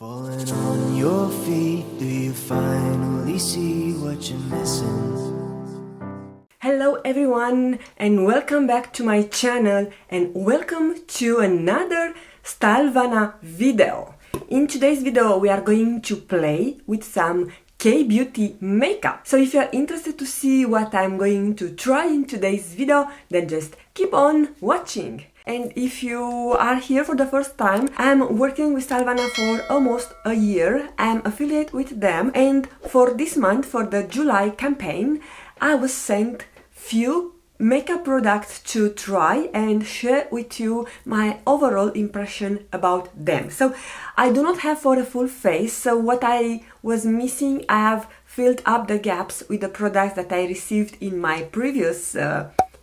Falling on your feet, do you finally see what you're missing? Hello everyone and welcome back to my channel and welcome to another Stylevana video. In today's video we are going to play with some K-beauty makeup. So if you are interested to see what I'm going to try in today's video, then just keep on watching. And if you are here for the first time, I'm working with Stylevana for almost a year. I'm affiliate with them, and for this month, for the July campaign, I was sent few makeup products to try and share with you my overall impression about them. So I do not have for a full face, so what I was missing, I have filled up the gaps with the products that I received in my previous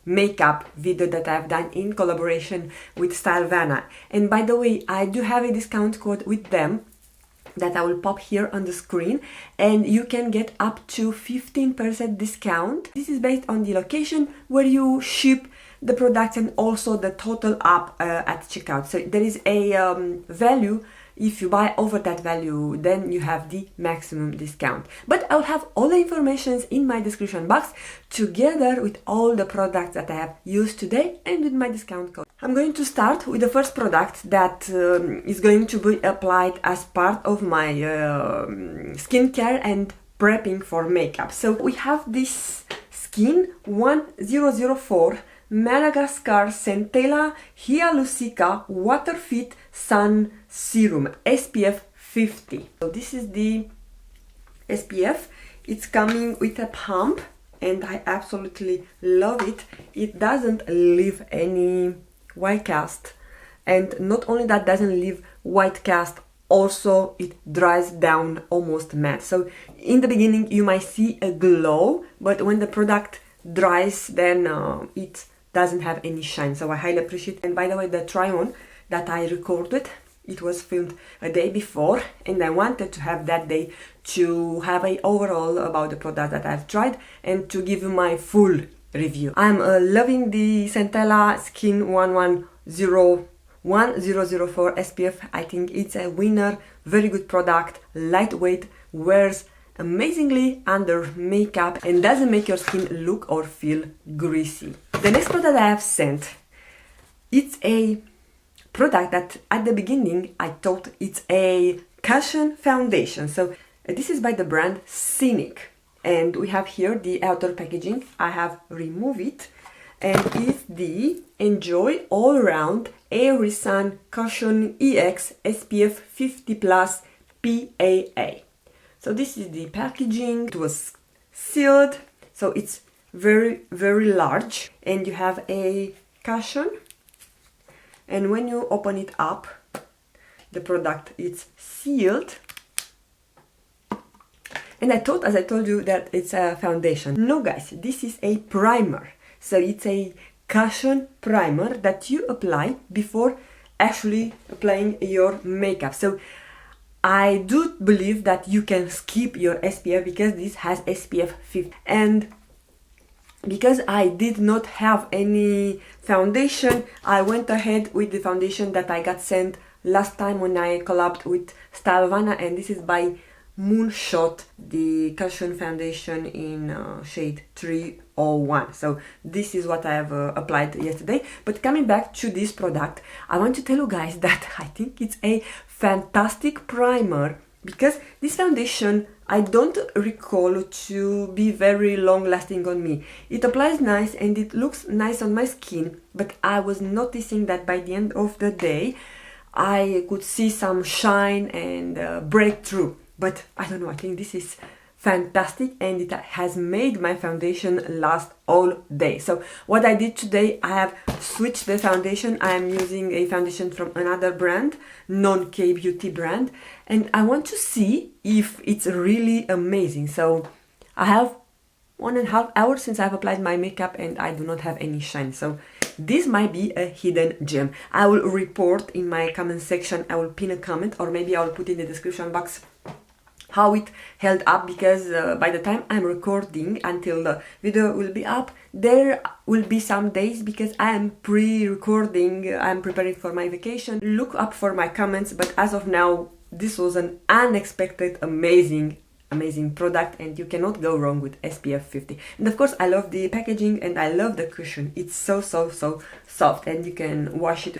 makeup video that I've done in collaboration with Stylevana. And by the way, I do have a discount code with them that I will pop here on the screen, and you can get up to 15% discount. This is based on the location where you ship the products and also the total up at checkout. So there is a value. If you buy over that value, then you have the maximum discount. But I'll have all the information in my description box together with all the products that I have used today and with my discount code. I'm going to start with the first product that is going to be applied as part of my skincare and prepping for makeup. So we have this Skin 1004 Madagascar Centella Hyalusica Water Fit Sun Serum SPF 50. So this is the SPF. It's coming with a pump and I absolutely love it. It doesn't leave any white cast, and not only that, doesn't leave white cast, also it dries down almost matte. So in the beginning you might see a glow, but when the product dries, then it doesn't have any shine. So I highly appreciate it. And by the way, the try-on that I recorded, it was filmed a day before, and I wanted to have that day to have a overall about the product that I've tried and to give you my full review. I'm loving the Centella Skin 1004 SPF. I think it's a winner, very good product, lightweight, wears amazingly under makeup and doesn't make your skin look or feel greasy. The next product I have sent, it's a product that at the beginning I thought it's a cushion foundation. So this is by the brand Scenic, and we have here the outer packaging. I have removed it, and it's the Enjoy All Round Airy Sun Cushion EX SPF 50 Plus PAA. So this is the packaging. It was sealed, so it's very large, and you have a cushion, and when you open it up, the product is sealed. And I thought, as I told you, that it's a foundation. No guys, this is a primer. So it's a cushion primer that you apply before actually applying your makeup. So I do believe that you can skip your SPF because this has SPF 50. And because I did not have any foundation, I went ahead with the foundation that I got sent last time when I collabed with Stylevana, and this is by Moonshot, the cushion foundation in shade 301. So this is what I have applied yesterday. But coming back to this product, I want to tell you guys that I think it's a fantastic primer, because this foundation I don't recall to be very long lasting on me. It applies nice and it looks nice on my skin, but I was noticing that by the end of the day I could see some shine and breakthrough. But I don't know, I think this is fantastic and it has made my foundation last all day. So what I did today, I have switched the foundation. I am using a foundation from another brand, non-K-beauty brand, and I want to see if it's really amazing. So I have 1.5 hours since I've applied my makeup and I do not have any shine. So this might be a hidden gem. I will report in my comment section. I will pin a comment, or maybe I will put in the description box how it held up, because by the time I'm recording until the video will be up, there will be some days because I am pre-recording, I'm preparing for my vacation. Look up for my comments, but as of now this was an unexpected, amazing product, and you cannot go wrong with SPF 50. And of course I love the packaging and I love the cushion. It's so soft and you can wash it.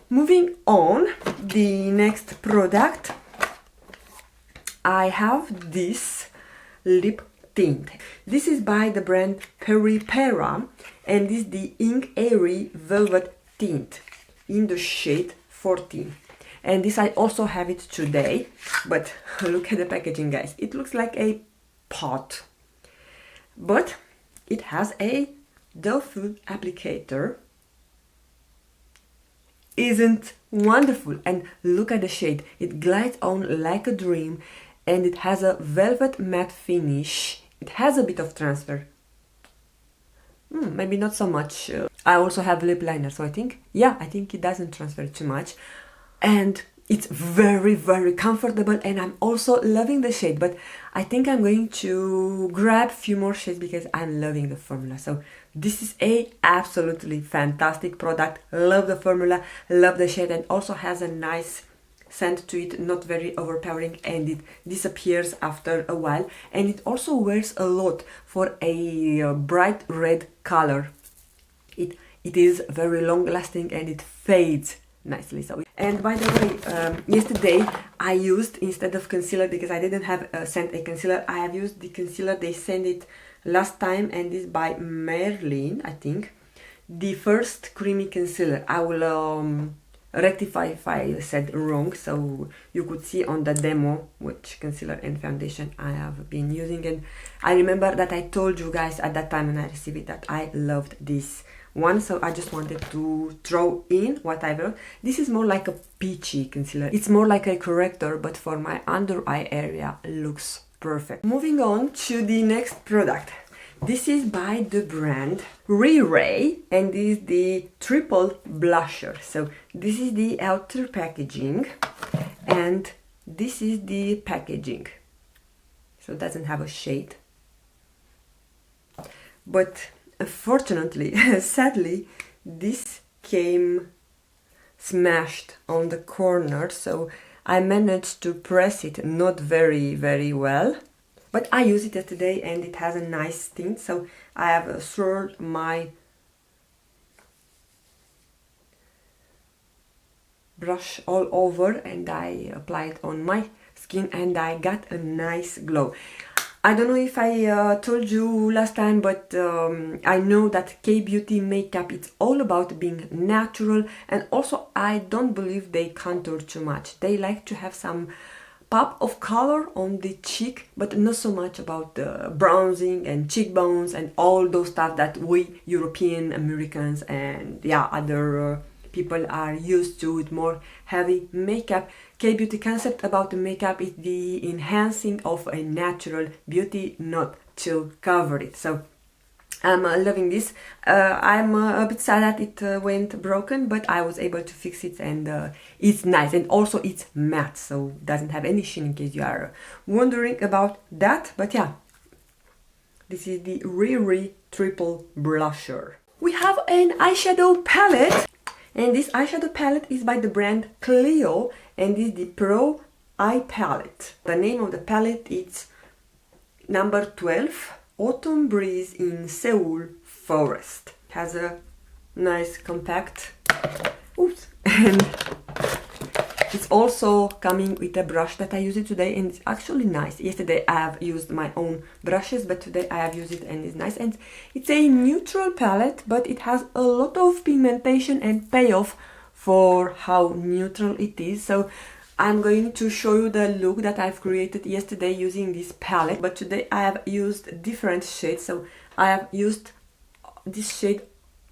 Moving on, the next product, I have this lip tint. This is by the brand Referral, and this is the Ink Airy Velvet Tint in the shade 14. And this I also have it today, but look at the packaging, guys. It looks like a pot, but it has a doe-foot applicator. Isn't wonderful? And look at the shade. It glides on like a dream, and it has a velvet matte finish. It has a bit of transfer. Maybe not so much. I also have lip liner, so I think it doesn't transfer too much. And it's very comfortable, and I'm also loving the shade, but I think I'm going to grab a few more shades because I'm loving the formula. So this is a absolutely fantastic product. Love the formula, love the shade, and also has a nice scent to it, not very overpowering, and it disappears after a while, and it also wears a lot for a bright red color. It is very long lasting and it fades nicely. So, and by the way, yesterday I used, instead of concealer, because I didn't have sent a concealer, I have used the concealer they sent it last time, and this by Merlin, I think, the first creamy concealer. I will rectify if I said wrong, so you could see on the demo which concealer and foundation I have been using. And I remember that I told you guys at that time when I received it that I loved this one, so I just wanted to throw in what I wrote. This is more like a peachy concealer. It's more like a corrector, but for my under eye area looks perfect. Moving on to the next product. This is by the brand Ray, and this is the triple blusher. So this is the outer packaging, and this is the packaging. So it doesn't have a shade, but unfortunately, sadly, this came smashed on the corner, so I managed to press it not very well. But I used it yesterday and it has a nice tint, so I have swirled my brush all over and I applied on my skin and I got a nice glow. I don't know if I told you last time, but I know that K-beauty makeup, it's all about being natural, and also I don't believe they contour too much. They like to have some pop of color on the cheek, but not so much about the bronzing and cheekbones and all those stuff that we European Americans and other people are used to with more heavy makeup. K-beauty concept about the makeup is the enhancing of a natural beauty, not to cover it. So I'm loving this. I'm a bit sad that it went broken, but I was able to fix it, and it's nice, and also it's matte, so doesn't have any sheen in case you are wondering about that. But yeah, this is the Riri Triple Blusher. We have an eyeshadow palette, and this eyeshadow palette is by the brand Clio, and this is the Pro Eye Palette. The name of the palette is number 12. Autumn Breeze in Seoul Forest. It has a nice compact, and it's also coming with a brush that I used it today, and it's actually nice. Yesterday I have used my own brushes, but today I have used it and it's nice. And it's a neutral palette, but it has a lot of pigmentation and payoff for how neutral it is. So I'm going to show you the look that I've created yesterday using this palette, but today I have used different shades. So I have used this shade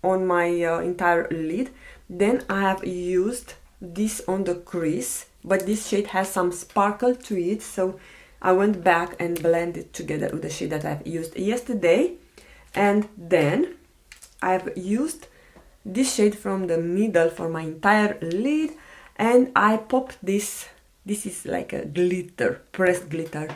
on my entire lid, then I have used this on the crease, but this shade has some sparkle to it, so I went back and blended together with the shade that I've used yesterday. And then I've used this shade from the middle for my entire lid, and I popped this is like a glitter, pressed glitter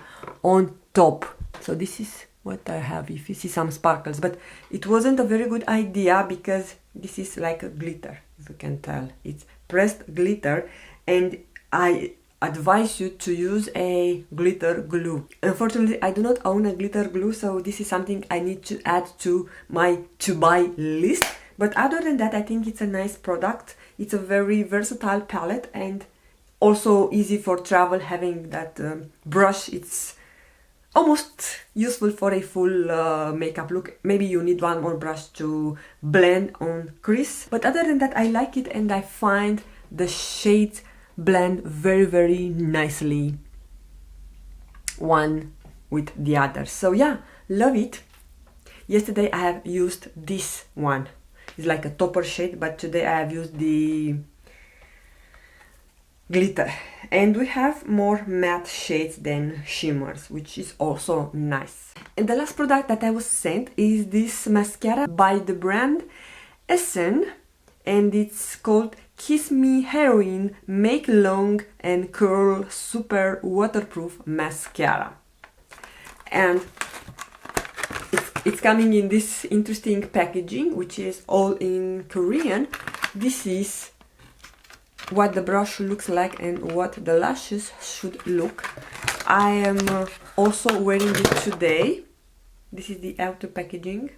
on top. So this is what I have, if you see some sparkles, but it wasn't a very good idea because this is like a glitter, if you can tell. It's pressed glitter, and I advise you to use a glitter glue. Unfortunately, I do not own a glitter glue, so this is something I need to add to my to-buy list. But other than that, I think it's a nice product. It's a very versatile palette and also easy for travel. Having that brush, it's almost useful for a full makeup look. Maybe you need one more brush to blend on crease. But other than that, I like it and I find the shades blend very, very nicely one with the other. So yeah, love it. Yesterday I have used this one. It's like a topper shade, but today I have used the glitter. And we have more matte shades than shimmers, which is also nice. And the last product that I was sent is this mascara by the brand Essen, and it's called Kiss Me Heroin Make Long and Curl Super Waterproof Mascara. And it's coming in this interesting packaging, which is all in Korean. This is what the brush looks like and what the lashes should look. I am also wearing it today. This is the outer packaging.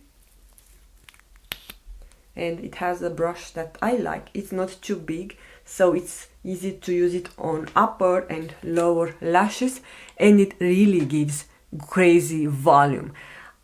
And it has a brush that I like. It's not too big, so it's easy to use it on upper and lower lashes, and it really gives crazy volume.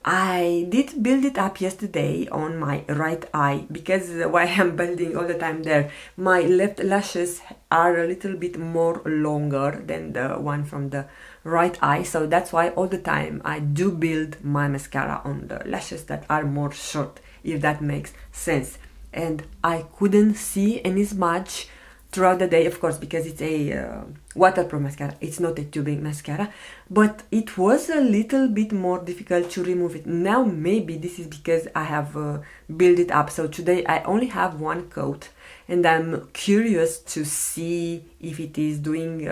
I did build it up yesterday on my right eye, because while I'm building all the time there, my left lashes are a little bit more longer than the one from the right eye, so that's why all the time I do build my mascara on the lashes that are more short, if that makes sense. And I couldn't see any smudge throughout the day, of course, because it's a waterproof mascara. It's not a tubing mascara, but it was a little bit more difficult to remove it. Now maybe this is because I have built it up. So today I only have one coat, and I'm curious to see if it is doing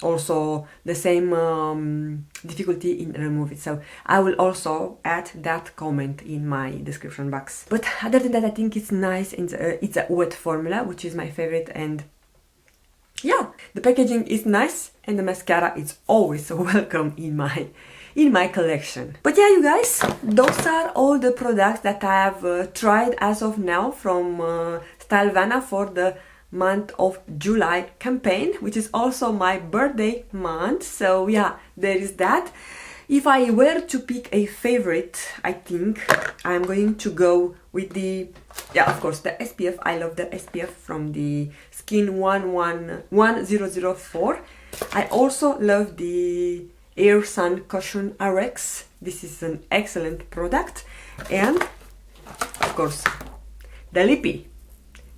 also the same difficulty in remove it. So I will also add that comment in my description box. But other than that, I think it's nice, and it's a wet formula, which is my favorite. And yeah, the packaging is nice, and the mascara is always welcome in my collection. But yeah, you guys, those are all the products that I have tried as of now from Stylevana for the month of July campaign, which is also my birthday month. So yeah, there is that. If I were to pick a favorite, I think I'm going to go with the, yeah, of course, the SPF. I love the SPF from the Skin 1004. I also love the Air Sun Cushion RX. This is an excellent product. And of course, the lippy,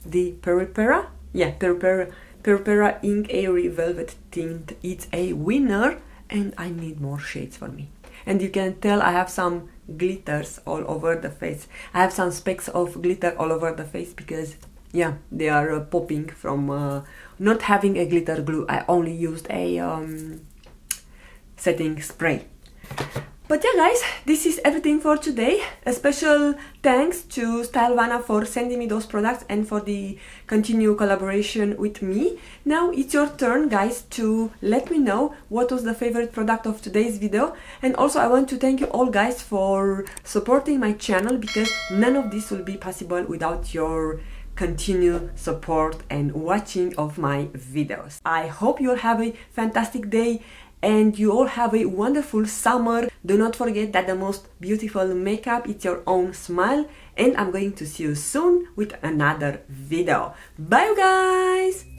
the Peripera, yeah, Peripera Ink Airy Velvet Tint. It's a winner, and I need more shades for me. And you can tell I have some glitters all over the face. I have some specks of glitter all over the face because, yeah, they are popping from not having a glitter glue. I only used a setting spray. But yeah, guys, this is everything for today. A special thanks to Stylevana for sending me those products and for the continued collaboration with me. Now it's your turn, guys, to let me know what was the favorite product of today's video. And also I want to thank you all, guys, for supporting my channel, because none of this will be possible without your continued support and watching of my videos. I hope you'll have a fantastic day and you all have a wonderful summer. Do not forget that the most beautiful makeup is your own smile, and I'm going to see you soon with another video. Bye, you guys!